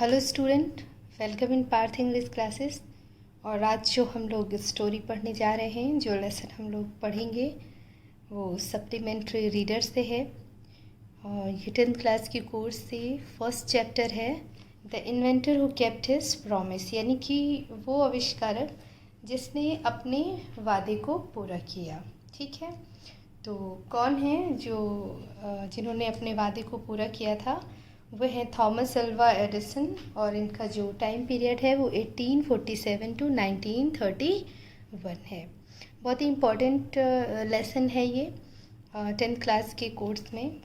Hello student, welcome in Parth English classes. और आज जो हम लोग स्टोरी पढ़ने जा रहे हैं, जो लेसन हम लोग पढ़ेंगे वो सप्लीमेंट्री रीडर से है। और ये 10th क्लास की कोर्स से फर्स्ट चैप्टर है the inventor who kept his promise, यानी कि वो आविष्कारक जिसने अपने वादे को पूरा किया। ठीक है, तो कौन है जो जिन्होंने अपने वादे को पूरा किया था? वो है थॉमस अल्वा एडिसन। और इनका जो टाइम पीरियड है वो 1847 टू 1931 है। बहुत ही इम्पोर्टेंट लेसन है ये 10th क्लास के कोर्स में।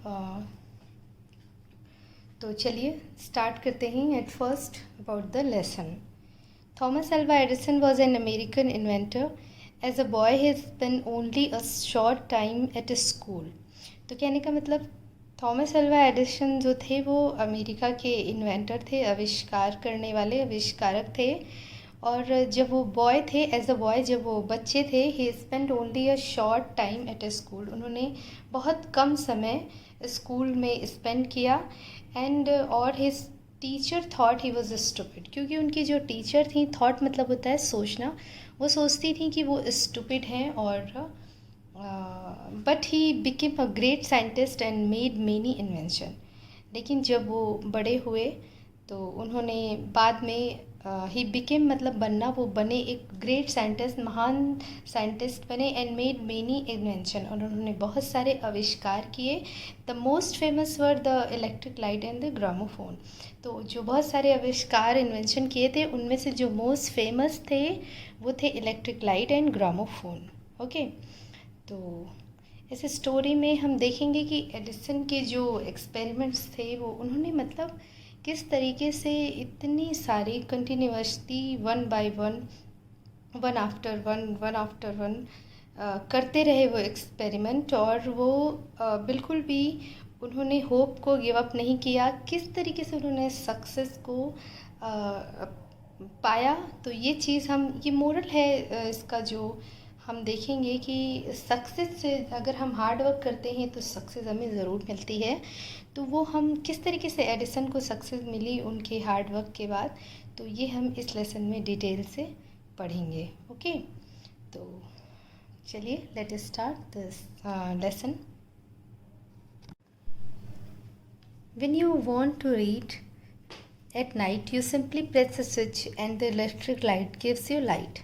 तो चलिए स्टार्ट करते हैं। At first about the lesson. Thomas Alva Edison was an American inventor. As a boy, he spent only a short time at a school. तो कहने का मतलब थॉमस अल्वा एडिसन जो थे वो अमेरिका के इन्वेंटर थे, आविष्कार करने वाले आविष्कारक थे। और जब वो बॉय थे, एज अ बॉय, जब वो बच्चे थे, he spend only a short time at a school. उन्होंने बहुत कम समय स्कूल में स्पेंड किया। एंड और his teacher thought he was stupid, क्योंकि उनकी जो टीचर थी, थॉट मतलब होता है सोचना, वो सोचती थी कि वो स्टूपिड हैं। और but he became a great scientist and made many invention. लेकिन जब वो बड़े हुए तो उन्होंने बाद में ही बिकेम मतलब बनना, वो बने एक ग्रेट साइंटिस्ट, महान साइंटिस्ट बने। एंड मेड मेनी इन्वेंशन, और उन्होंने बहुत सारे आविष्कार किए। The most famous were the electric light and the gramophone. तो जो बहुत सारे आविष्कार इन्वेंशन किए थे, उनमें से जो मोस्ट फेमस थे वो थे electric light and gramophone. Okay, तो इस स्टोरी में हम देखेंगे कि एडिसन के जो एक्सपेरिमेंट्स थे वो उन्होंने मतलब किस तरीके से इतनी सारी continuously one by one, one after one करते रहे वो एक्सपेरिमेंट। और वो बिल्कुल भी उन्होंने होप को गिव अप नहीं किया। किस तरीके से उन्होंने सक्सेस को पाया, तो ये चीज़ ये मोरल है इसका, जो हम देखेंगे कि सक्सेस से अगर हम हार्ड वर्क करते हैं तो सक्सेस हमें ज़रूर मिलती है। तो वो हम किस तरीके से एडिसन को सक्सेस मिली उनके हार्ड वर्क के बाद, तो ये हम इस लेसन में डिटेल से पढ़ेंगे। ओके, तो चलिए let us start this lesson. When you want to read at night, you simply press a switch and the electric light gives you light.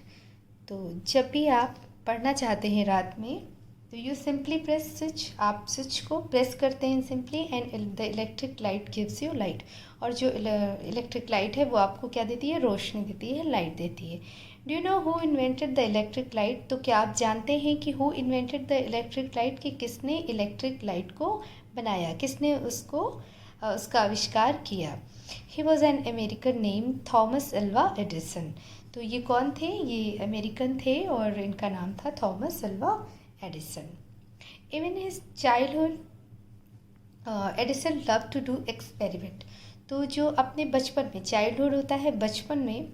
तो जब भी आप पढ़ना चाहते हैं रात में, तो यू सिंपली प्रेस स्विच, आप स्विच को प्रेस करते हैं simply, and the electric light gives you light. और जो इलेक्ट्रिक लाइट है वो आपको क्या देती है? रोशनी देती है, लाइट देती है। Do you know who invented the electric light? तो क्या आप जानते हैं कि who invented the electric light, कि किसने इलेक्ट्रिक लाइट को बनाया, किसने उसका आविष्कार किया? He was an American name Thomas Alva Edison. तो ये कौन थे? ये अमेरिकन थे और इनका नाम था Thomas Alva Edison. Even his childhood Edison love to do experiment. तो जो अपने बचपन में, चाइल्डहुड होता है बचपन में,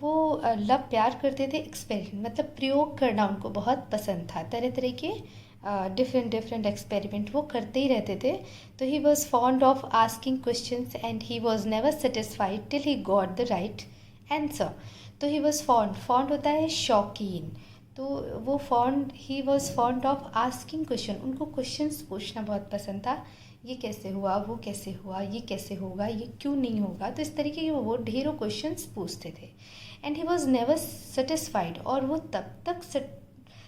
वो लव प्यार करते थे एक्सपेरिमेंट मतलब प्रयोग करना उनको बहुत पसंद था। तरह तरह के डिफरेंट एक्सपेरिमेंट वो करते ही रहते थे। तो he was fond of asking questions and he was never satisfied till he got the right answer. तो ही वॉज फॉन्ड होता है शौकीन। तो वो he was fond of asking question, उनको क्वेश्चंस पूछना बहुत पसंद था। ये कैसे हुआ, वो कैसे हुआ, ये कैसे होगा, ये क्यों नहीं होगा। तो इस तरीके के वो ढेरों क्वेश्चंस पूछते थे। And he was never satisfied, और वो तब तक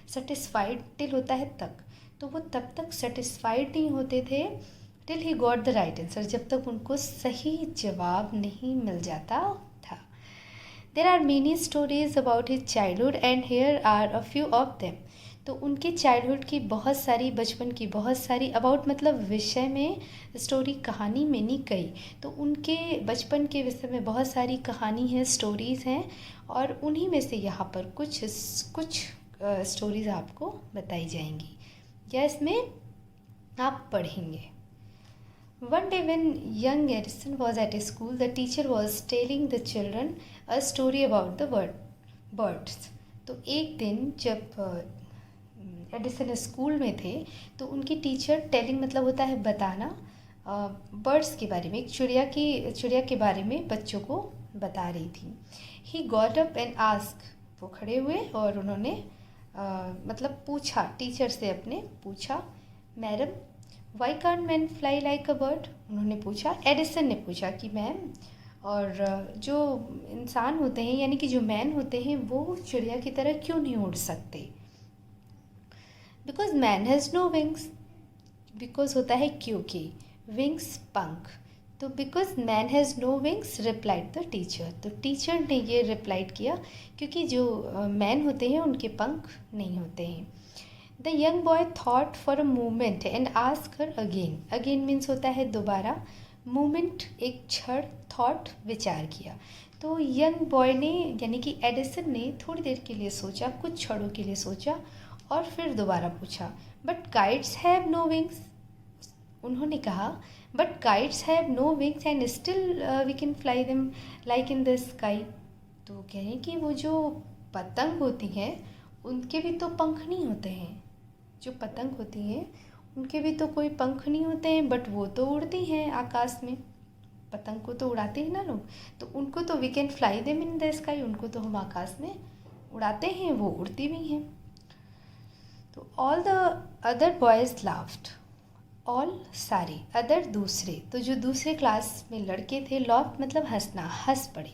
सेटिस्फाइड, टिल होता है तक, तो वो तब तक सेटिस्फाइड नहीं होते थे till he got the right answer, जब तक उनको सही जवाब नहीं मिल जाता था। There are many stories about his childhood and here are a few of them. तो उनके चाइल्डहुड की बहुत सारी, बचपन की बहुत सारी, अबाउट मतलब विषय में, स्टोरी कहानी में नहीं कही, तो उनके बचपन के विषय में बहुत सारी कहानी है, स्टोरीज़ हैं। और उन्हीं में से यहाँ पर कुछ स्टोरीज़ आपको बताई जाएंगी या इसमें आप पढ़ेंगे। One day when young Edison was at school, the teacher was telling the children a story about the birds. तो एक दिन जब एडिसन स्कूल में थे, तो उनकी टीचर, टेलिंग मतलब होता है बताना, बर्ड्स के बारे में, एक चिड़िया के बारे में बच्चों को बता रही थी। ही गॉट अप एंड आस्क, वो खड़े हुए और उन्होंने मतलब पूछा, टीचर से अपने पूछा, madam why can't man fly like a bird, उन्होंने पूछा, एडिसन ने पूछा कि मैम, और जो इंसान होते हैं यानी कि जो मैन होते हैं वो चिड़िया की तरह क्यों नहीं उड़ सकते। Because man has no wings, because होता है क्योंकि, विंग्स पंख, तो because man has no wings replied the teacher, तो टीचर ने ये रिप्लाइड किया क्योंकि जो मैन होते हैं उनके पंख नहीं होते हैं। The young boy thought for a moment and ask her again, again means होता है दोबारा, मोमेंट एक क्षण, थॉट विचार किया, तो यंग बॉय ने यानी कि एडिसन ने थोड़ी देर के लिए सोचा, कुछ क्षणों के लिए सोचा और फिर दोबारा पूछा, but kites have no wings, उन्होंने कहा but kites have no wings and still we can fly them like in the sky, तो कह रहे हैं कि वो जो पतंग होती हैं उनके भी तो पंख नहीं होते हैं, जो पतंग होती हैं उनके भी तो कोई पंख नहीं होते हैं, बट वो तो उड़ती हैं आकाश में, पतंग को तो उड़ाते हैं ना लोग, तो उनको तो we can fly them in the sky, उनको तो हम आकाश में उड़ाते हैं, वो उड़ती भी हैं। तो all the other boys laughed, all सारे, अदर दूसरे, तो जो दूसरे क्लास में लड़के थे, लॉफ्ट मतलब हंसना, हंस पड़े,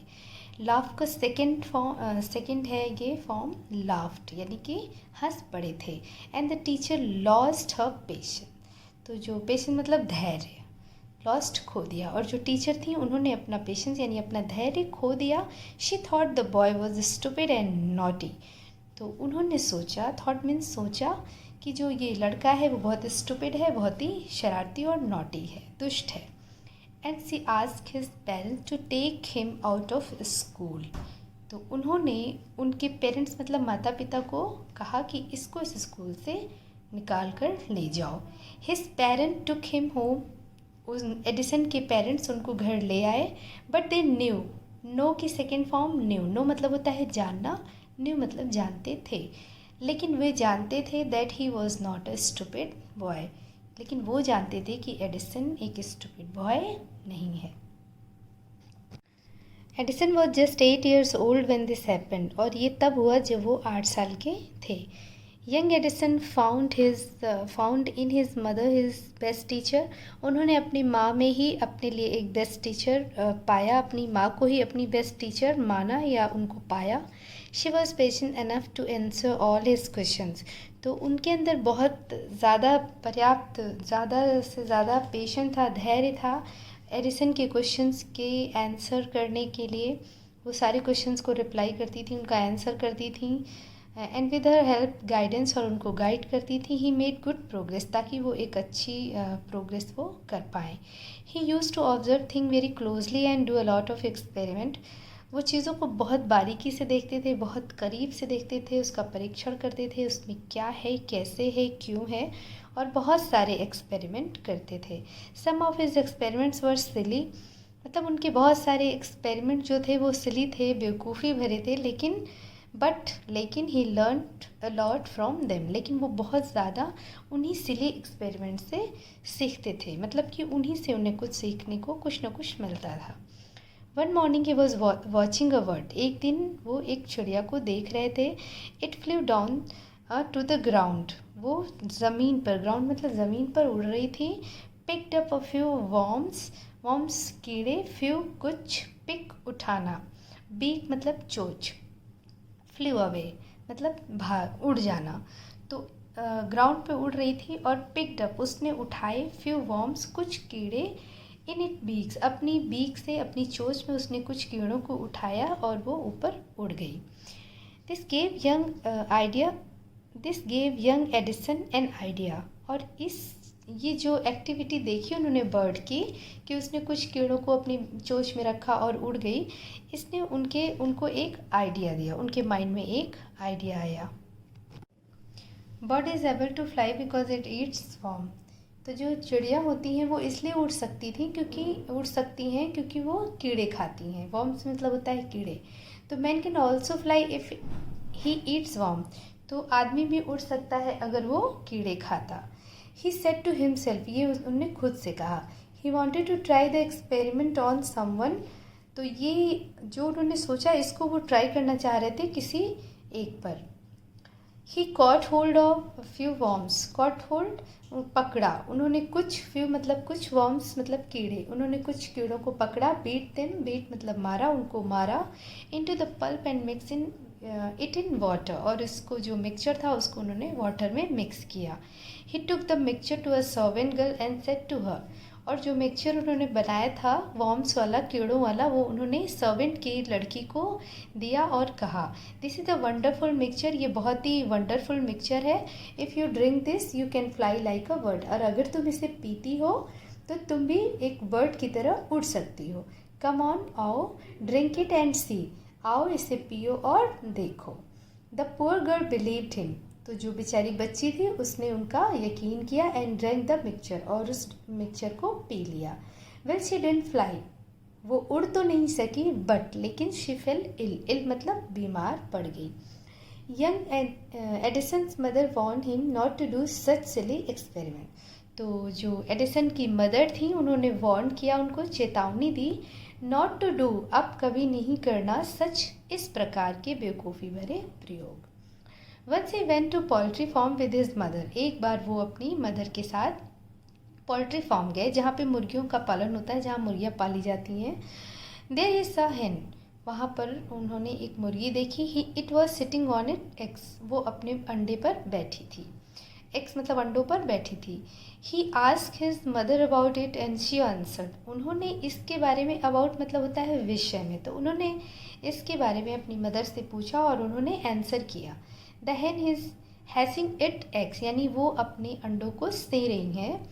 लाफ का सेकेंड है ये फॉर्म लाफ्ट, यानी कि हंस पड़े थे। And the teacher lost her patience, तो जो पेशेंस मतलब धैर्य, लॉस्ट खो दिया, और जो टीचर थी उन्होंने अपना पेशेंस यानी अपना धैर्य खो दिया। She thought the boy was stupid and naughty, तो उन्होंने सोचा, थॉट मीन्स सोचा, कि जो ये लड़का है वो बहुत स्टूपिड है, बहुत ही शरारती और नॉटी है, दुष्ट है। And she ask his parents to take him out of school, तो उन्होंने उनके पेरेंट्स मतलब माता पिता को कहा कि इसको इस स्कूल से निकाल कर ले जाओ। His parent took him home, उस एडिसन के पेरेंट्स उनको घर ले आए, बट दे न्यू, नो की सेकेंड फॉर्म न्यू, नो मतलब होता है जानना, न्यू मतलब जानते थे, लेकिन वे जानते थे that he was not a stupid boy, लेकिन वो जानते थे कि एडिसन एक स्टूपिड बॉय नहीं है। Edison was just 8 years old when this happened, और ये तब हुआ जब वो 8 साल के थे। Young Edison found in his mother his best teacher, उन्होंने अपनी माँ में ही अपने लिए एक बेस्ट टीचर पाया, अपनी माँ को ही अपनी बेस्ट टीचर माना या उनको पाया। She was patient enough to answer all his questions, तो उनके अंदर बहुत ज़्यादा पर्याप्त, ज़्यादा से ज़्यादा पेशेंट था, धैर्य था एडिसन के क्वेश्चंस के आंसर करने के लिए। वो सारे क्वेश्चंस को रिप्लाई करती थी, उनका आंसर करती थी, and with her help guidance, और उनको गाइड करती थी। ही मेड गुड प्रोग्रेस, ताकि वो एक अच्छी प्रोग्रेस वो कर पाएँ। He use to observe thing very closely and do a lot of experiment, वो चीज़ों को बहुत बारीकी से देखते थे, बहुत करीब से देखते थे, उसका परीक्षण करते थे, उसमें क्या है, कैसे है, क्यों है, और बहुत सारे एक्सपेरिमेंट करते थे। सम ऑफ हिज एक्सपेरिमेंट्स वर सिली, मतलब उनके बहुत सारे एक्सपेरिमेंट जो थे वो सिली थे, बेवकूफ़ी भरे थे, लेकिन he learned a lot from them, लेकिन वो बहुत ज़्यादा उन्हीं सिली एक्सपेरिमेंट से सीखते थे, मतलब कि उन्हीं से उन्हें कुछ सीखने को कुछ ना कुछ मिलता था। One morning he was watching a bird, एक दिन वो एक चिड़िया को देख रहे थे। It flew down to the ground, वो ज़मीन पर, ग्राउंड मतलब ज़मीन पर उड़ रही थी। Picked up a few worms कीड़े, फ्यू कुछ, पिक उठाना, बीक मतलब चोंच, फ्लू अवे मतलब भाग, उड़ जाना, तो ग्राउंड पे उड़ रही थी और पिक्ड अप उसने उठाए, फ्यू वॉर्म्स कुछ कीड़े, इन इट बीक्स अपनी बीक से, अपनी चोंच में उसने कुछ कीड़ों को उठाया और वो ऊपर उड़ गई। This gave young Edison an idea, और ये जो एक्टिविटी देखी उन्होंने बर्ड की कि उसने कुछ कीड़ों को अपनी चोंच में रखा और उड़ गई, इसने उनको एक आइडिया दिया, उनके माइंड में एक आइडिया आया। Bird is able to fly because it eats worm, तो जो चिड़िया होती हैं वो इसलिए उड़ सकती हैं क्योंकि वो कीड़े खाती हैं। वॉर्म्स मतलब होता है कीड़े। तो man can also fly if he eats worm, तो आदमी भी उड़ सकता है अगर वो कीड़े खाता। ही सेड टू हिमसेल्फ, ये उनने खुद से कहा। He wanted to try the experiment on someone. तो ये जो उन्होंने सोचा इसको वो ट्राई करना चाह रहे थे किसी एक पर। He caught hold of few worms, caught hold पकड़ा, उन्होंने कुछ, फ्यू मतलब कुछ, वॉर्म्स मतलब कीड़े, उन्होंने कुछ कीड़ों को पकड़ा। बीट देम, बीट मतलब मारा, उनको मारा। Into the pulp and mix in it in water, और इसको जो मिक्सचर था उसको उन्होंने वाटर में मिक्स किया। He took the mixture to a servant girl and said to her, और जो मिक्सचर उन्होंने बनाया था वॉर्म्स वाला, कीड़ों वाला, वो उन्होंने सर्वेंट की लड़की को दिया और कहा, this is a wonderful mixture, ये बहुत ही वंडरफुल मिक्सचर है। If you drink this you can fly like a bird, और अगर तुम इसे पीती हो तो तुम भी एक बर्ड की तरह उड़ सकती हो। कम ऑन, आओ, ड्रिंक इट एंड सी, आओ इसे पियो और देखो। The poor girl believed him, तो जो बेचारी बच्ची थी उसने उनका यकीन किया। एंड ड्रैंक द मिक्सचर, और उस मिक्सचर को पी लिया। वेल शी डिडंट फ्लाई, वो उड़ तो नहीं सकी, बट लेकिन शी फेल इल, इल मतलब बीमार पड़ गई। Young Edison's mother warn him not to do such silly experiment, तो जो एडिसन की मदर थी उन्होंने वार्न किया, उनको चेतावनी दी, नॉट टू डू, अब कभी नहीं करना, सच, इस प्रकार के बेवकूफ़ी भरे प्रयोग। Once he went to poultry farm with his mother, एक बार वो अपनी मदर के साथ पोल्ट्री फार्म गए जहाँ पे मुर्गियों का पालन होता है, जहाँ मुर्गियाँ पाली जाती हैं। देयर इज अ हेन, वहाँ पर उन्होंने एक मुर्गी देखी। He it was sitting on it eggs, वो अपने अंडे पर बैठी थी, एग्स मतलब अंडों पर बैठी थी। He ask his mother about it and she answered, उन्होंने इसके बारे में, अबाउट मतलब होता है विषय में, तो उन्होंने इसके बारे में अपनी मदर से पूछा और उन्होंने आंसर किया। The hen is hatching it eggs, यानी वो अपने अंडों को से रही हैं।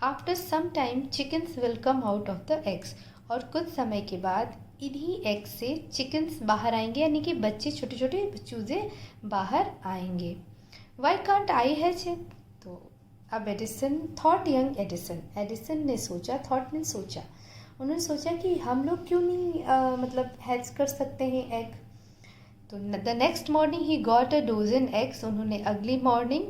After some time chickens will come out of the eggs, और कुछ समय के बाद इन्हीं एग्स से चिकन्स बाहर आएंगे, यानी कि बच्चे, छोटे छोटे चूजे बाहर आएंगे। Why can't I hatch it, तो अब Edison thought, young Edison, Edison ने सोचा, थॉट ने सोचा, उन्होंने सोचा कि हम लोग क्यों नहीं मतलब हैच कर सकते हैं एग। तो the next morning he got a dozen eggs, उन्होंने अगली मॉर्निंग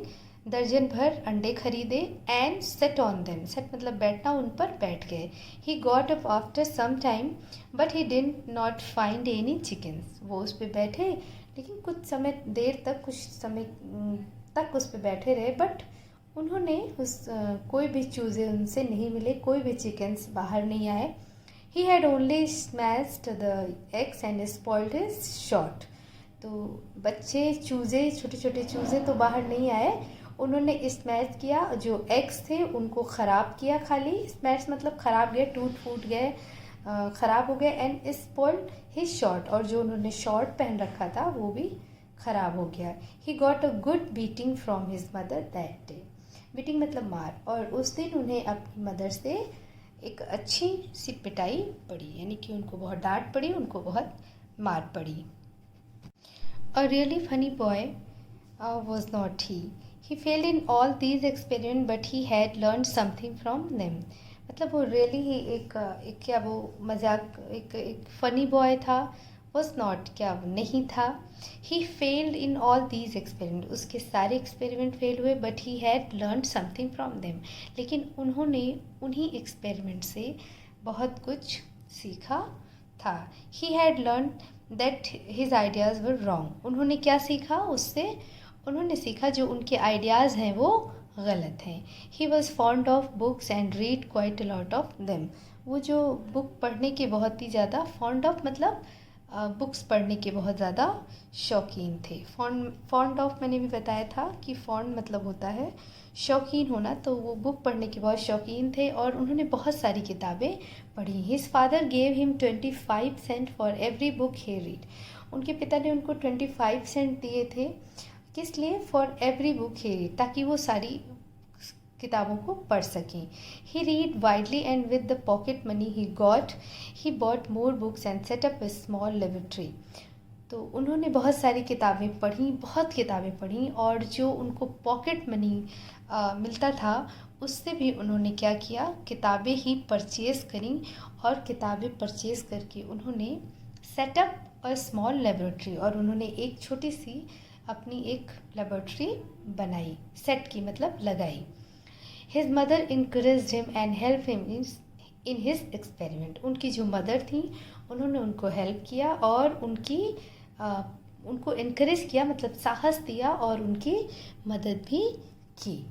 दर्जन भर अंडे खरीदे। And set on them, set मतलब बैठना, उन पर बैठ गए। He got up after some time but he did not find any chickens, वो उस पर बैठे लेकिन कुछ समय देर तक, कुछ समय तक उस पर बैठे रहे, बट उन्होंने कोई भी चूज़े उनसे नहीं मिले, कोई भी चिकन्स बाहर नहीं आए। He had only smashed the eggs and spoiled his shot, तो बच्चे, चूज़े, छोटे छोटे चूज़े तो बाहर नहीं आए, उन्होंने स्मैश किया, जो एग्स थे उनको ख़राब किया, खाली स्मैश मतलब ख़राब गए, टूट फूट गए, ख़राब हो गए। एंड स्पॉइल्ड हिज शॉट, और जो उन्होंने शॉर्ट पहन रखा था वो भी ख़राब हो गया। ही got a good beating from his mother that day, beating मतलब मार, और उस दिन उन्हें अपनी मदर से एक अच्छी सी पिटाई पड़ी, यानी कि उनको बहुत डांट पड़ी, उनको बहुत मार पड़ी। A really funny boy was not he. He failed in all these experiments, but he had learned something from them. मतलब वो really ही एक क्या वो मजाक, एक funny boy था, was not, क्या वो नहीं था। He failed in all these experiments, उसके सारे experiment fail हुए, but he had learned something from them. लेकिन उन्होंने उन्हीं experiment से बहुत कुछ सीखा था। He had learned that his ideas were wrong. उन्होंने क्या सीखा उससे, उन्होंने सीखा जो उनके आइडियाज़ हैं वो गलत हैं। He was fond of books and read quite a lot of them. वो जो बुक पढ़ने के बहुत ही ज़्यादा, fond of मतलब बुक्स पढ़ने के बहुत ज़्यादा शौकीन थे। फॉन्ड ऑफ मैंने भी बताया था कि फॉन्ड मतलब होता है शौकीन होना, तो वो बुक पढ़ने के बहुत शौकीन थे और उन्होंने बहुत सारी किताबें पढ़ी। His father gave him 25 sent for every book he read, उनके पिता ने उनको 25 सेंट दिए थे, किस लिए, for every book he read, ताकि वो सारी किताबों को पढ़ सकें। He read widely and with the pocket money he bought more books and set up a small laboratory. तो उन्होंने बहुत सारी किताबें पढ़ी, बहुत किताबें पढ़ी, और जो उनको पॉकेट मनी मिलता था उससे भी उन्होंने क्या किया, किताबें ही परचेज़ करी, और किताबें परचेज़ करके उन्होंने सेटअप अ स्मॉल लेबोरेटरी, और उन्होंने एक छोटी सी अपनी एक लेबोरेटरी बनाई, सेट की मतलब लगाई। His mother encouraged him and helped him in his experiment. उनकी जो मदर थी उन्होंने उनको हेल्प किया और उनको इनकरेज किया, मतलब साहस दिया और उनकी मदद भी की।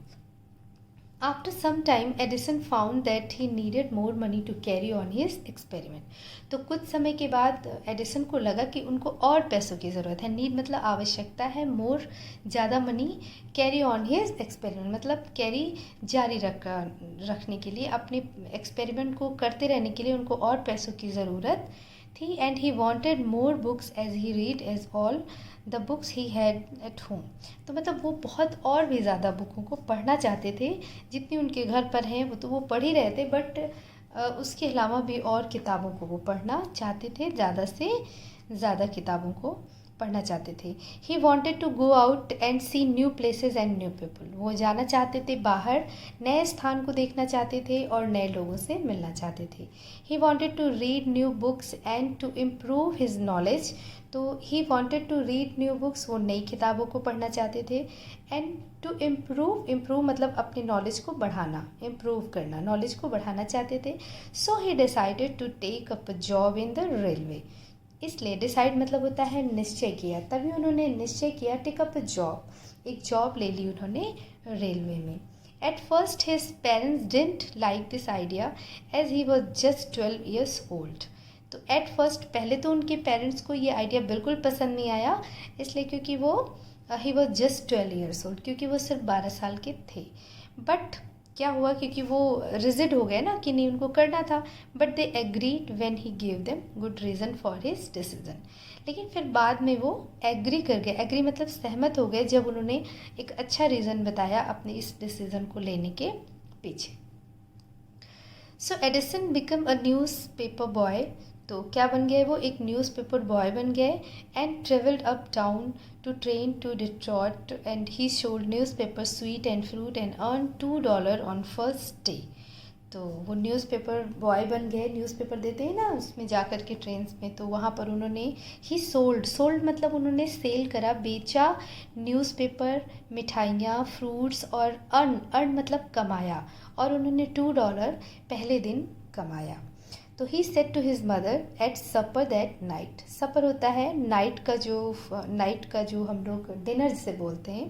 After some time, Edison found that he needed more money to carry on his experiment. तो कुछ समय के बाद एडिसन को लगा कि उनको और पैसों की ज़रूरत है। नीड मतलब आवश्यकता है, मोर ज़्यादा money, carry on his experiment मतलब कैरी जारी रखने के लिए, अपने एक्सपेरिमेंट को करते रहने के लिए उनको और पैसों की ज़रूरत थी। And he wanted more books as he read as all the books he had at home. तो मतलब वो बहुत और भी ज़्यादा बुकों को पढ़ना चाहते थे, जितनी उनके घर पर हैं वो तो वो पढ़ ही रहे थे, बट उसके अलावा भी और किताबों को वो पढ़ना चाहते थे, ज़्यादा से ज़्यादा किताबों को पढ़ना चाहते थे। He wanted to go out and see new places and new people. वो जाना चाहते थे बाहर, नए स्थान को देखना चाहते थे और नए लोगों से मिलना चाहते थे। He wanted to read new books and to improve his knowledge. तो he wanted to read new books, वो नई किताबों को पढ़ना चाहते थे। एंड टू इम्प्रूव मतलब अपनी नॉलेज को बढ़ाना, इम्प्रूव करना, नॉलेज को बढ़ाना चाहते थे। So he decided to take up a job in the railway. इसलिए डिसाइड मतलब होता है निश्चय किया, तभी उन्होंने निश्चय किया टेक अप अ जॉब, एक जॉब ले ली उन्होंने रेलवे में। At first his parents didn't like this idea as he was just 12 years old. तो एट फर्स्ट पहले तो उनके पेरेंट्स को ये आइडिया बिल्कुल पसंद नहीं आया, इसलिए क्योंकि वो ही वॉज जस्ट 12 years ओल्ड, क्योंकि वो सिर्फ 12 साल के थे। बट क्या हुआ, क्योंकि वो रिजिड हो गए ना कि नहीं उनको करना था, but they agreed when he give them good reason for his decision. लेकिन फिर बाद में वो एग्री कर गए, एग्री मतलब सहमत हो गए, जब उन्होंने एक अच्छा रीज़न बताया अपने इस डिसीज़न को लेने के पीछे। So Edison become a newspaper boy. तो क्या बन गए वो, एक न्यूज़पेपर बॉय बन गए। And travelled up town to train to Detroit and he sold newspaper sweet and fruit and earn $2 on first day. तो वो न्यूज़पेपर बॉय बन गए, न्यूज़पेपर देते हैं ना उसमें जा कर के ट्रेन में, तो वहाँ पर उन्होंने ही सोल्ड मतलब उन्होंने सेल करा, बेचा न्यूज़पेपर, मिठाइयाँ, फ्रूट्स, और अर्न मतलब कमाया, और उन्होंने $2 पहले दिन कमाया। तो he said to his mother at supper that night. Supper होता है नाइट का जो हम लोग डिनर जिसे बोलते हैं,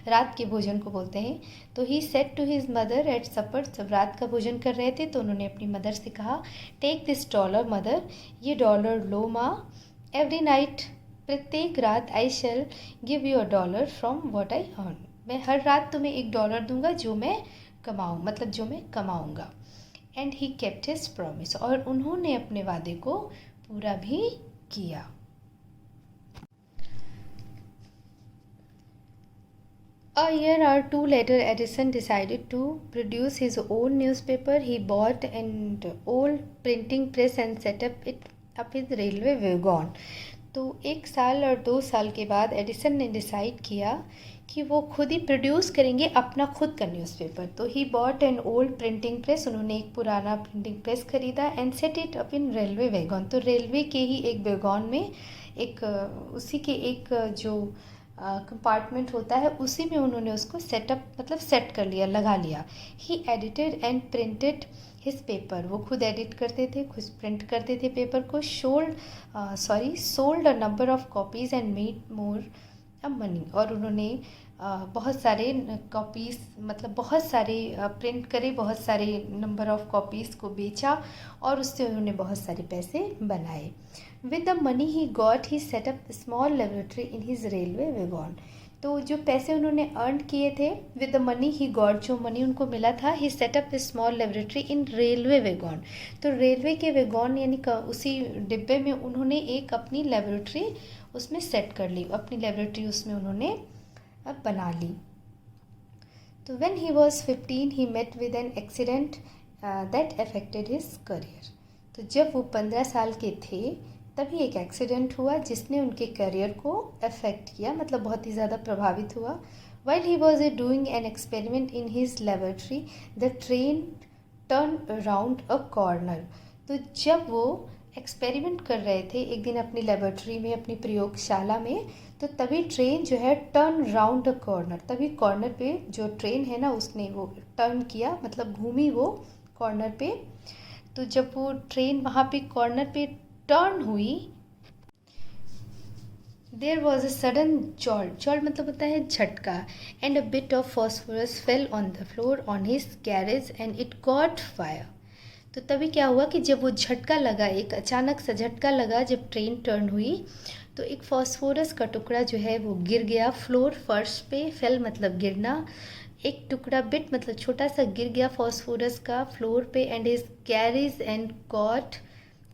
रात के भोजन को बोलते हैं। तो he said to his mother at supper, जब रात का भोजन कर रहे थे तो उन्होंने अपनी मदर से कहा टेक दिस $, मदर ये $, लो माँ, एवरी नाइट, प्रत्येक रात, I shall give you $1 from what I earn, मैं हर रात तुम्हें $1 दूंगा जो मैं कमाऊँ, मतलब जो मैं कमाऊँगा। And he kept his promise, और उन्होंने अपने वादे को पूरा भी किया। A year or two later, Edison decided to produce his own newspaper. He bought an old printing press and set up his railway wagon. तो 1 साल और 2 साल के बाद एडिसन ने डिसाइड किया कि वो खुद ही प्रोड्यूस करेंगे अपना खुद का न्यूज़पेपर। तो he bought an old printing press, उन्होंने एक पुराना प्रिंटिंग प्रेस खरीदा, and set it up in railway wagon. तो रेलवे के ही एक वैगन में, उसी के एक जो कंपार्टमेंट होता है उसी में उन्होंने उसको सेटअप मतलब सेट कर लिया, लगा लिया। He edited and printed his paper, वो खुद एडिट करते थे, खुद प्रिंट करते थे पेपर को। Sold a number of copies and made more money, और उन्होंने बहुत सारे कॉपीज़ मतलब बहुत सारे प्रिंट करे, बहुत सारे नंबर ऑफ कॉपीज़ को बेचा, और उससे उन्होंने बहुत सारे पैसे बनाए। With the money he got he set up small laboratory in his railway wagon. तो जो पैसे उन्होंने अर्न किए थे, with the money he got, जो मनी उनको मिला था, ही set up small laboratory in railway wagon. तो रेलवे के वैगन यानी उसी डिब्बे में उन्होंने एक अपनी लेबोरेटरी उसमें सेट कर ली, अपनी लेबोरेटरी उसमें उन्होंने अब बना ली। तो when he was 15 he met with an accident that affected his career. तो जब वो 15 साल के थे तभी एक एक्सीडेंट हुआ जिसने उनके करियर को अफेक्ट किया, मतलब बहुत ही ज़्यादा प्रभावित हुआ। While he was doing an experiment in his laboratory the train turn around a corner. तो जब वो एक्सपेरिमेंट कर रहे थे एक दिन अपनी लेबोरेटरी में, अपनी प्रयोगशाला में, तो तभी ट्रेन जो है टर्न राउंड अ कॉर्नर, तभी कॉर्नर पे जो ट्रेन है ना उसने वो टर्न किया, मतलब घूमी वो कॉर्नर पे। तो जब वो ट्रेन वहाँ पे कॉर्नर पे टर्न हुई, there was a sudden jolt, jolt मतलब होता है झटका, and a bit of phosphorus fell on the floor on his carriage and it got fire. तो तभी क्या हुआ कि जब वो झटका लगा, एक अचानक सा झटका लगा जब ट्रेन टर्न हुई, तो एक फॉस्फोरस का टुकड़ा जो है वो गिर गया फ्लोर, फर्श पे। फेल मतलब गिरना, एक टुकड़ा बिट मतलब छोटा सा गिर गया फॉस्फोरस का फ्लोर पे, and is carries and got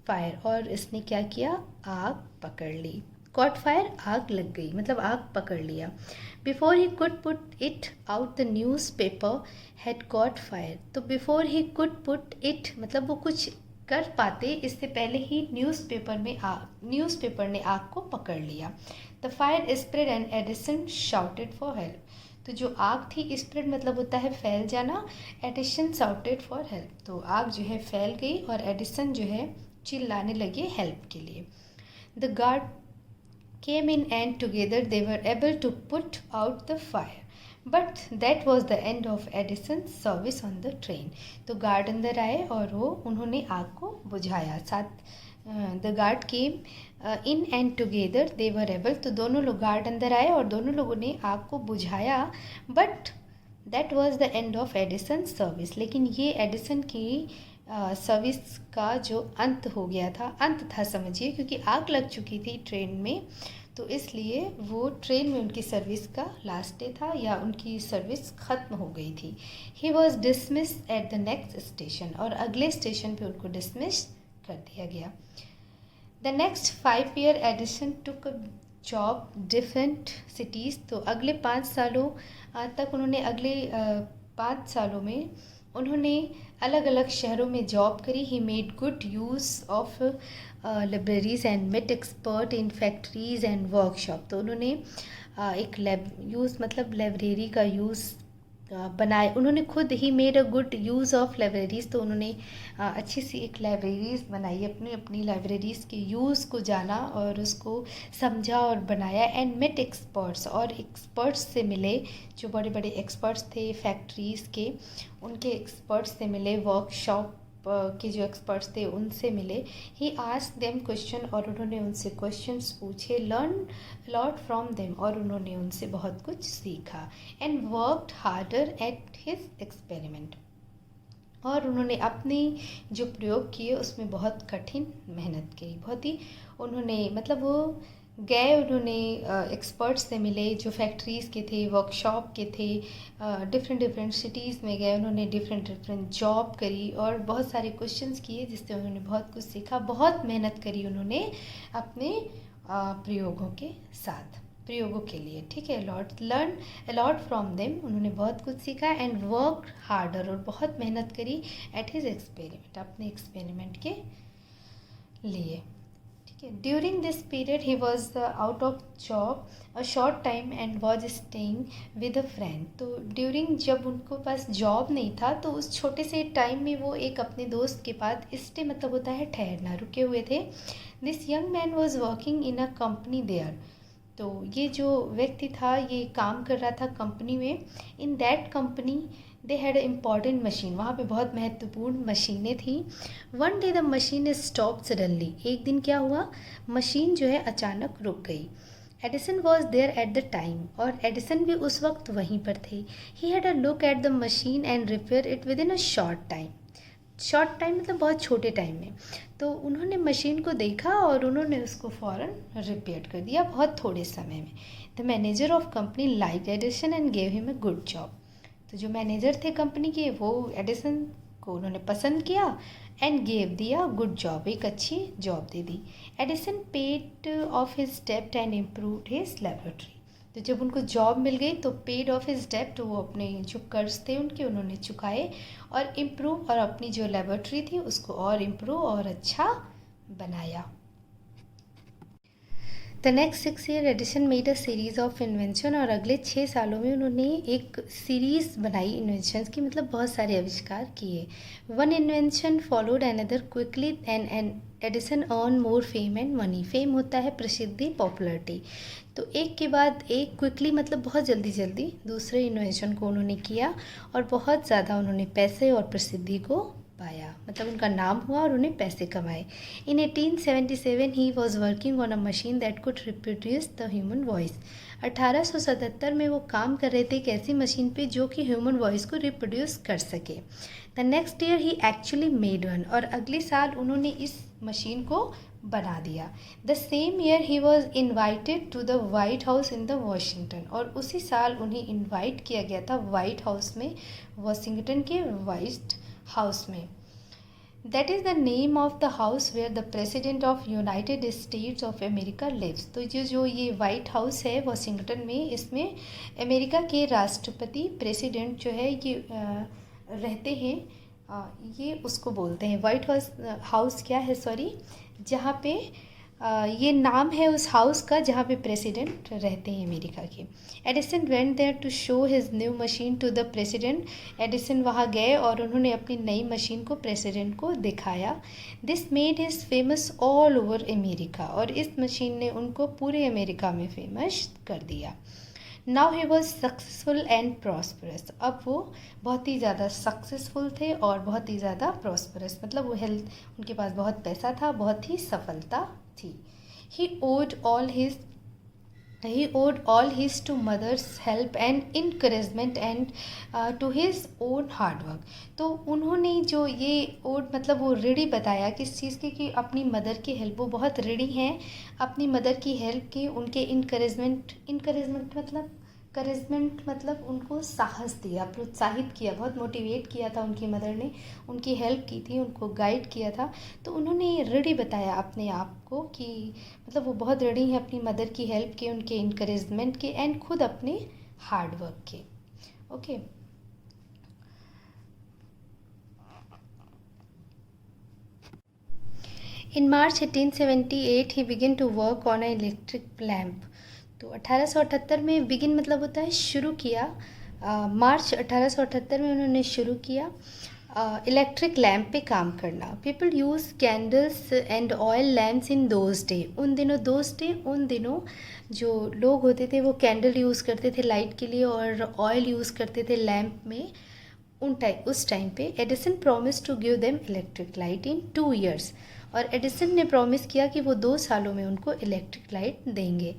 fire, और इसने क्या किया, आग पकड़ ली। गॉट फायर आग लग गई, मतलब आग पकड़ लिया। Before he could put it out the newspaper had got fire. तो before he could put it मतलब वो कुछ कर पाते इससे पहले ही न्यूज़पेपर ने आग को पकड़ लिया। The fire spread and Edison shouted for help. तो जो आग थी, स्प्रेड मतलब होता है फैल जाना, एडिसन शाउटेड फॉर हेल्प, तो आग जो है फैल गई और एडिसन जो है चिल्लाने लगे हेल्प के लिए। The guard came in and together they were able to put out the fire. But that was the end of Edison's service on the train. तो गार्ड अंदर आए और उन्होंने आग को बुझाया। साथ the guard came in and together they were able, तो दोनों लोग, गार्ड अंदर आए और दोनों लोगों ने आग को बुझाया। But that was the end of Edison service, लेकिन ये एडिसन की सर्विस का जो अंत हो गया था, अंत था समझिए, क्योंकि आग लग चुकी थी ट्रेन में, तो इसलिए वो ट्रेन में उनकी सर्विस का लास्ट डे था, या उनकी सर्विस ख़त्म हो गई थी। He was dismiss at the next station, और अगले स्टेशन पे उनको डिसमिस कर दिया गया। The next 5 year Edison took job different cities. तो अगले 5 सालों तक उन्होंने, अगले 5 सालों में उन्होंने अलग अलग शहरों में जॉब करी। He made good use of libraries and met expert in factories and workshop. तो उन्होंने एक मतलब लाइब्रेरी का यूज़ बनाए, उन्होंने खुद he made a good use of libraries. तो उन्होंने अच्छी सी एक लाइब्रेरीज़ बनाई, अपनी लाइब्रेरीज़ के यूज़ को जाना और उसको समझा और बनाया। एंड मेट एक्सपर्ट्स, और एक्सपर्ट्स से मिले, जो बड़े बड़े एक्सपर्ट्स थे फैक्ट्रीज़ के, उनके एक्सपर्ट्स से मिले, वर्कशॉप के जो एक्सपर्ट्स थे उनसे मिले। ही आस्क्ड देम क्वेश्चन, और उन्होंने उनसे क्वेश्चंस पूछे। लर्न लॉट फ्रॉम देम, और उन्होंने उनसे बहुत कुछ सीखा। And worked harder at his experiment, और उन्होंने अपने जो प्रयोग किए उसमें बहुत कठिन मेहनत की, बहुत ही उन्होंने, मतलब वो गए, उन्होंने एक्सपर्ट्स से मिले जो फैक्ट्रीज़ के थे, वर्कशॉप के थे, डिफरेंट सिटीज़ में गए, उन्होंने डिफरेंट जॉब करी और बहुत सारे क्वेश्चंस किए, जिससे उन्होंने बहुत कुछ सीखा। बहुत मेहनत करी उन्होंने अपने प्रयोगों के साथ, प्रयोगों के लिए, ठीक है। लर्न अलॉट फ्रॉम देम, उन्होंने बहुत कुछ सीखा। एंड वर्क हार्डर, और बहुत मेहनत करी एट हिज एक्सपेरिमेंट, अपने एक्सपेरिमेंट के लिए, ठीक है। During this period he was out of job a short time and was staying with a friend. तो ड्यूरिंग, जब उनको पास जॉब नहीं था, तो उस छोटे से टाइम में वो एक अपने दोस्त के पास, स्टे मतलब होता है ठहरना, रुके हुए थे। This young man was working in a company there. तो ये जो व्यक्ति था ये काम कर रहा था कंपनी में। In that company they had important machine, वहाँ पे बहुत महत्वपूर्ण मशीनें थी। One day the machine is stop suddenly, एक दिन क्या हुआ, मशीन जो है अचानक रुक गई। Edison was there at the time, और एडिसन भी उस वक्त वहीं पर थे। He had a look at the machine and repair it within a short time. Short time मतलब बहुत छोटे टाइम में। तो उन्होंने मशीन को देखा और उन्होंने उसको फ़ौरन रिपेयर कर दिया बहुत थोड़े समय में। The manager of company like Edison and gave him a good job. तो जो मैनेजर थे कंपनी के, वो एडिसन को उन्होंने पसंद किया एंड गेव दिया गुड जॉब, एक अच्छी job they the. Edison paid of his डेब्ट एंड इम्प्रूव्ड हिज लेबोरेटरी। तो जब उनको जॉब मिल गई तो पेड ऑफ हिज डेब्ट, वो अपने जो कर्ज थे उनके उन्होंने चुकाए, और इम्प्रूव, और अपनी जो लेबोरेटरी थी उसको और इम्प्रूव और अच्छा बनाया। The next 6 year Edison made a series of invention, और अगले 6 सालों में उन्होंने एक सीरीज़ बनाई इन्वेंशंस की, मतलब बहुत सारे आविष्कार किए। One invention followed another quickly and Edison earn more fame and money. Fame होता है प्रसिद्धि, पॉपुलरिटी। तो एक के बाद एक, क्विकली मतलब बहुत जल्दी जल्दी दूसरे इन्वेंशन को उन्होंने किया, और बहुत ज़्यादा उन्होंने पैसे और प्रसिद्धि को पाया, मतलब उनका नाम हुआ और उन्हें पैसे कमाए। इन 1877 he was working on a machine that could reproduce the human voice. 1877 में वो काम कर रहे थे एक ऐसी मशीन पे जो कि ह्यूमन वॉइस को रिप्रोड्यूस कर सके। The next year he actually made one, और अगले साल उन्होंने इस मशीन को बना दिया। The same year he was invited to the White House in the Washington, और उसी साल उन्हें इन्वाइट किया गया था वाइट हाउस में, वाशिंगटन के वाइट हाउस में। That is the name of the house where the president of United States of America lives. तो जो ये वाइट हाउस है वाशिंगटन में, इसमें अमेरिका के राष्ट्रपति प्रेसिडेंट जो है ये रहते हैं। ये उसको बोलते हैं वाइट हाउस क्या है, सॉरी, जहाँ पे ये नाम है उस हाउस का जहाँ पे प्रेसिडेंट रहते हैं अमेरिका के। Edison went there to show his new machine to the president. Edison वहाँ गए और उन्होंने अपनी नई मशीन को प्रेसिडेंट को दिखाया। This made his famous all over America, और इस मशीन ने उनको पूरे अमेरिका में फेमस कर दिया। Now he was successful and prosperous. अब वो बहुत ही ज़्यादा सक्सेसफुल थे और बहुत ही ज़्यादा प्रॉस्परस, मतलब वो उनके पास बहुत पैसा था, बहुत ही सफलता थी। He owed all his to mother's help and encouragement and to his own hard work. तो उन्होंने जो ये ओड मतलब वो रेडी बताया किस चीज़ की, कि अपनी मदर की हेल्प, वो बहुत रेडी हैं अपनी मदर की हेल्प की। उनके इनकरेजमेंट मतलब उनको साहस दिया, प्रोत्साहित किया, बहुत मोटिवेट किया था उनकी मदर ने, उनकी हेल्प की थी, उनको गाइड किया था। तो उन्होंने रेडी बताया अपने आप को कि मतलब वो बहुत रेडी हैं अपनी मदर की हेल्प के, उनके इनकरेजमेंट के, एंड खुद अपने हार्ड वर्क के। Okay. In March 1878 he begin to work on an electric lamp. तो 1878 में बिगिन मतलब होता है शुरू किया। मार्च 1878 में उन्होंने शुरू किया इलेक्ट्रिक लैम्प पे काम करना। People use candles and oil lamps in those day. उन दिनों जो लोग होते थे वो कैंडल यूज़ करते थे लाइट के लिए और ऑयल यूज़ करते थे लैम्प में। उस टाइम पे Edison promise to give them electric light in 2 years, और एडिसन ने प्रॉमिस किया कि वो 2 सालों में उनको इलेक्ट्रिक लाइट देंगे।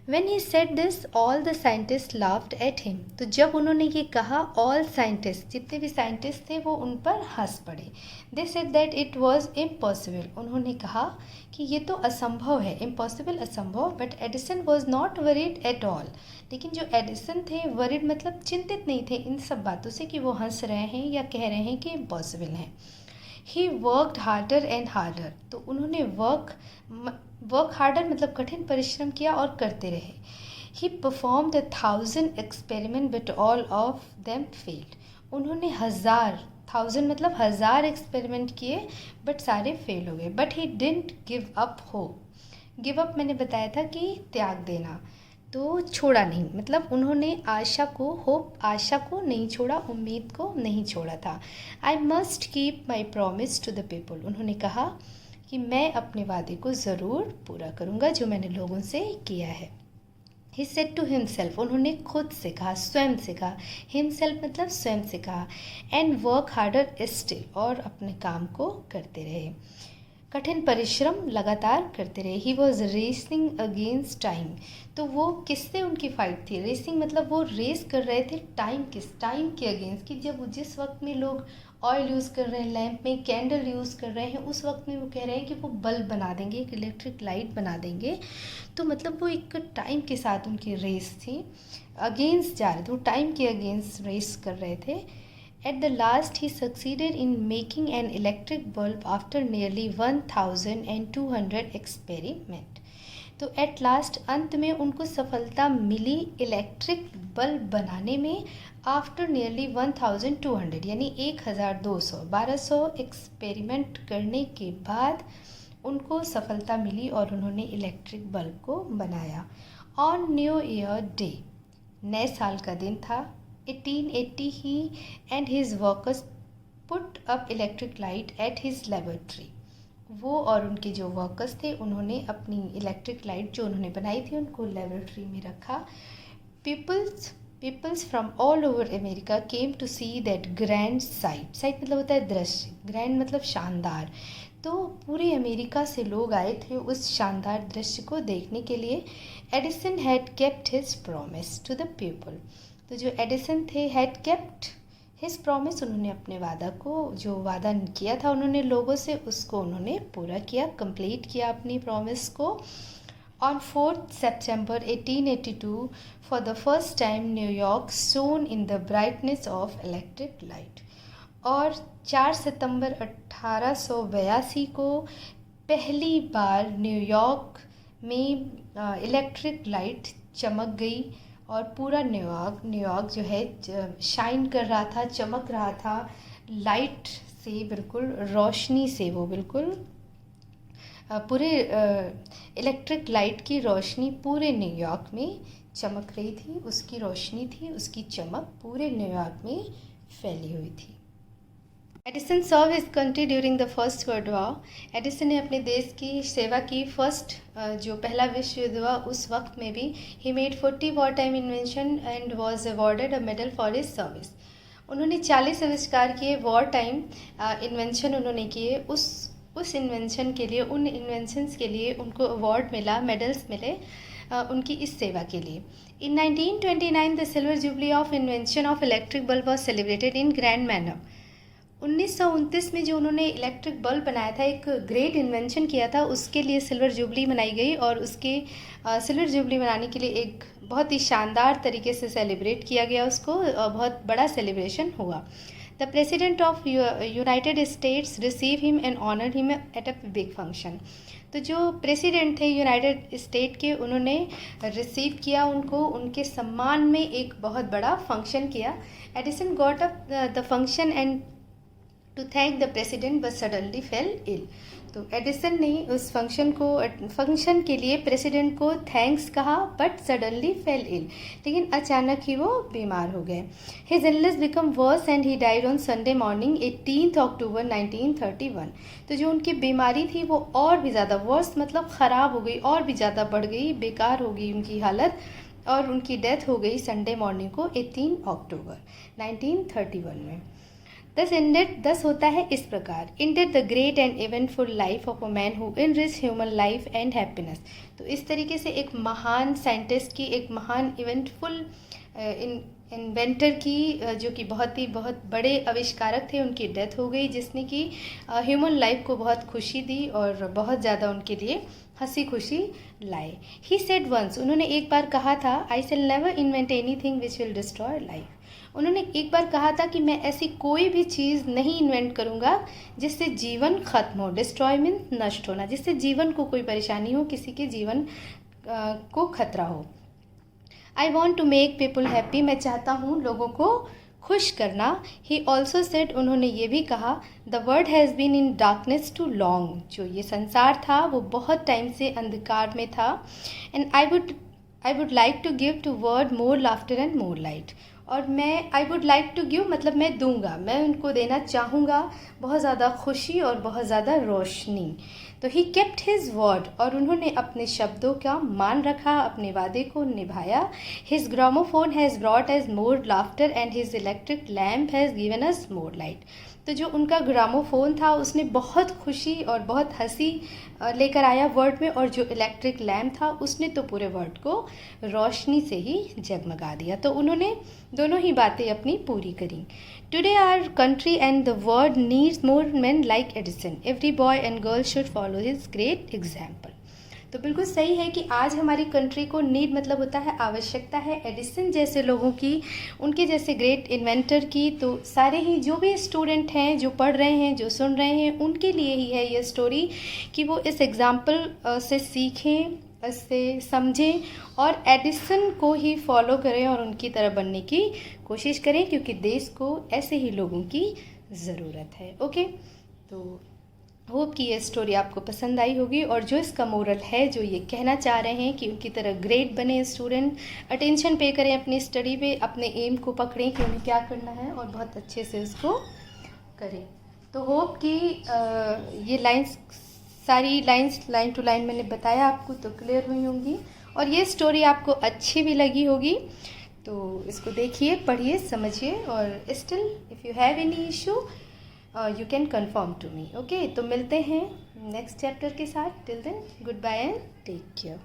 When he said this, all the scientists laughed at him. तो जब उन्होंने ये कहा, all scientists, जितने भी साइंटिस्ट थे वो उन पर हंस पड़े। They said that it was impossible. उन्होंने कहा कि ये तो असंभव है, impossible असंभव। But Edison was not worried at all. लेकिन जो एडिसन थे worried मतलब चिंतित नहीं थे इन सब बातों से कि वो हंस रहे हैं या कह रहे हैं कि इम्पॉसिबल है। He worked harder and harder. तो उन्होंने वर्क हार्डर मतलब कठिन परिश्रम किया और करते रहे। ही performed 1000 experiment but all of them failed. उन्होंने 1000 मतलब 1000 एक्सपेरिमेंट किए बट सारे फेल हो गए। But he didn't give up hope. Give up मैंने बताया था कि त्याग देना, तो छोड़ा नहीं, मतलब उन्होंने आशा को नहीं छोड़ा, उम्मीद को नहीं छोड़ा था। I must keep my promise to the people. उन्होंने कहा कि मैं अपने वादे को ज़रूर पूरा करूँगा जो मैंने लोगों से किया है। He said to himself. उन्होंने खुद से कहा, स्वयं से कहा। हिमसेल्फ मतलब स्वयं से कहा। एंड वर्क हार्डर स्टिल, और अपने काम को करते रहे, कठिन परिश्रम लगातार करते रहे। He was racing against time. तो वो किससे उनकी फाइट थी? रेसिंग मतलब वो रेस कर रहे थे टाइम के अगेंस्ट, कि जब जिस वक्त में लोग ऑयल यूज़ कर रहे हैं लैंप में, कैंडल यूज़ कर रहे हैं, उस वक्त में वो कह रहे हैं कि वो बल्ब बना देंगे, एक इलेक्ट्रिक लाइट बना देंगे। तो मतलब वो एक टाइम के साथ उनकी रेस थी, अगेंस्ट जा रहे थे, वो टाइम के अगेंस्ट रेस कर रहे थे। At the last, he succeeded in making an electric bulb after nearly 1200 experiment. तो एट लास्ट अंत में उनको सफलता मिली इलेक्ट्रिक बल्ब बनाने में, आफ्टर नियरली 1200 यानी 1200 एक्सपेरिमेंट करने के बाद उनको सफलता मिली और उन्होंने इलेक्ट्रिक बल्ब को बनाया। ऑन न्यू ईयर डे, नए साल का दिन था, 1880 he and his workers put up electric light at his laboratory. वो और उनके जो वर्कर्स थे उन्होंने अपनी इलेक्ट्रिक लाइट जो उन्होंने बनाई थी उनको लेबोरेटरी में रखा। Peoples from all over America came to see that grand sight. Sight मतलब होता है दृश्य, ग्रैंड मतलब शानदार। तो पूरे अमेरिका से लोग आए थे उस शानदार दृश्य को देखने के लिए। Edison had kept his promise to the people. तो जो एडिसन थे हैड केप्ट हिज प्रॉमिस, उन्होंने अपने वादा को, जो वादा किया था उन्होंने लोगों से, उसको उन्होंने पूरा किया, कंप्लीट किया अपनी प्रॉमिस को। On 4th September 1882, for the first time, New York shone in the brightness of electric light. और 4 सितंबर 1882 को पहली बार न्यूयॉर्क में इलेक्ट्रिक लाइट चमक गई और पूरा न्यूयॉर्क जो है शाइन कर रहा था, चमक रहा था लाइट से, बिल्कुल रोशनी से। वो बिल्कुल पूरे इलेक्ट्रिक लाइट की रोशनी पूरे न्यूयॉर्क में चमक रही थी, उसकी रोशनी थी, उसकी चमक पूरे न्यूयॉर्क में फैली हुई थी। Edison serve his country during the first world war. Edison ने अपने देश की सेवा की जो पहला विश्व युद्ध हुआ उस वक्त में भी। He made 40 war time invention and was awarded a medal for his service. उन्होंने 40 आविष्कार किए, वॉर टाइम इन्वेंशन उन्होंने किए, उस इन्वेंशन के लिए, उन इन्वेंशंस के लिए उनको अवार्ड मिला, मेडल्स मिले उनकी इस सेवा के लिए। इन 1929 the silver jubilee of invention of electric bulb was celebrated in grand manner. 1929 में जो उन्होंने इलेक्ट्रिक बल्ब बनाया था, एक ग्रेट इन्वेंशन किया था, उसके लिए सिल्वर जुबली मनाई गई और उसके सिल्वर जुबली मनाने के लिए एक बहुत ही शानदार तरीके से सेलिब्रेट किया गया उसको, बहुत बड़ा सेलिब्रेशन हुआ। The President of United States received him and honored him at a big function. तो जो प्रेसिडेंट थे यूनाइटेड स्टेट के, उन्होंने रिसीव किया उनको, उनके सम्मान में एक बहुत बड़ा फंक्शन किया। Edison got up the function and to thank the president but suddenly fell ill. तो एडिसन ने उस फंक्शन के लिए प्रेसिडेंट को थैंक्स कहा बट सडनली फेल इल, लेकिन अचानक ही वो बीमार हो गए। His illness become verse and he died on Sunday morning 18 अक्टूबर 1931। तो जो उनकी बीमारी थी वो और भी ज़्यादा वर्स मतलब ख़राब हो गई, और भी ज़्यादा बढ़ गई, बेकार हो गई उनकी हालत, और उनकी डेथ हो गई संडे मॉर्निंग को 18 अक्टूबर 1931 में। दस होता है इस प्रकार, ended the great and eventful life of a man who enrich human life and happiness. तो इस तरीके से एक महान साइंटिस्ट की, एक महान इवेंटफुल इन्वेंटर की, जो कि बहुत बड़े आविष्कारक थे, उनकी डेथ हो गई, जिसने कि ह्यूमन लाइफ को बहुत खुशी दी और बहुत ज़्यादा उनके लिए हंसी खुशी लाए। ही सेड वंस, उन्होंने एक बार कहा था, I shall never invent anything which will destroy life. उन्होंने एक बार कहा था कि मैं ऐसी कोई भी चीज़ नहीं इन्वेंट करूँगा जिससे जीवन खत्म हो। डिस्ट्रॉय मीन नष्ट होना, जिससे जीवन को कोई परेशानी हो, किसी के जीवन को खतरा हो। I want to make people happy, मैं चाहता हूँ लोगों को खुश करना। ही ऑल्सो सेड, उन्होंने ये भी कहा, the world has been in darkness too long, जो ये संसार था वो बहुत टाइम से अंधकार में था। And I would like to give to world more laughter and more light. और मैं I would like to give मतलब मैं दूंगा, मैं उनको देना चाहूँगा बहुत ज़्यादा खुशी और बहुत ज़्यादा रोशनी। तो ही केप्ट हिज वर्ड, और उन्होंने अपने शब्दों का मान रखा, अपने वादे को निभाया। His gramophone has brought us more laughter and his electric lamp has given us more light. तो जो उनका ग्रामोफोन था उसने बहुत खुशी और बहुत हंसी लेकर आया वर्ल्ड में, और जो इलेक्ट्रिक लैम्प था उसने तो पूरे वर्ल्ड को रोशनी से ही जगमगा दिया। तो उन्होंने दोनों ही बातें अपनी पूरी करी। Today our country and the world needs more man like Edison, every boy and girl should follow his great example. तो बिल्कुल सही है कि आज हमारी कंट्री को नीड मतलब होता है आवश्यकता है एडिसन जैसे लोगों की, उनके जैसे ग्रेट इन्वेंटर की। तो सारे ही जो भी स्टूडेंट हैं, जो पढ़ रहे हैं, जो सुन रहे हैं, उनके लिए ही है ये स्टोरी कि वो इस एग्जाम्पल से सीखें, इससे समझें और एडिसन को ही फॉलो करें और उनकी तरह बनने की कोशिश करें, क्योंकि देश को ऐसे ही लोगों की ज़रूरत है। ओके, तो होप कि ये स्टोरी आपको पसंद आई होगी, और जो इसका मोरल है, जो ये कहना चाह रहे हैं कि उनकी तरह ग्रेट बने स्टूडेंट, अटेंशन पे करें अपनी स्टडी पे, अपने एम को पकड़ें कि उन्हें क्या करना है और बहुत अच्छे से उसको करें। तो होप कि ये लाइंस, सारी लाइंस लाइन टू लाइन मैंने बताया आपको तो क्लियर हुई होंगी, और ये स्टोरी आपको अच्छी भी लगी होगी। तो इसको देखिए, पढ़िए, समझिए, और still if you have any issue you can confirm to me. Okay, तो मिलते हैं नेक्स्ट चैप्टर के साथ। Till then good bye and take care.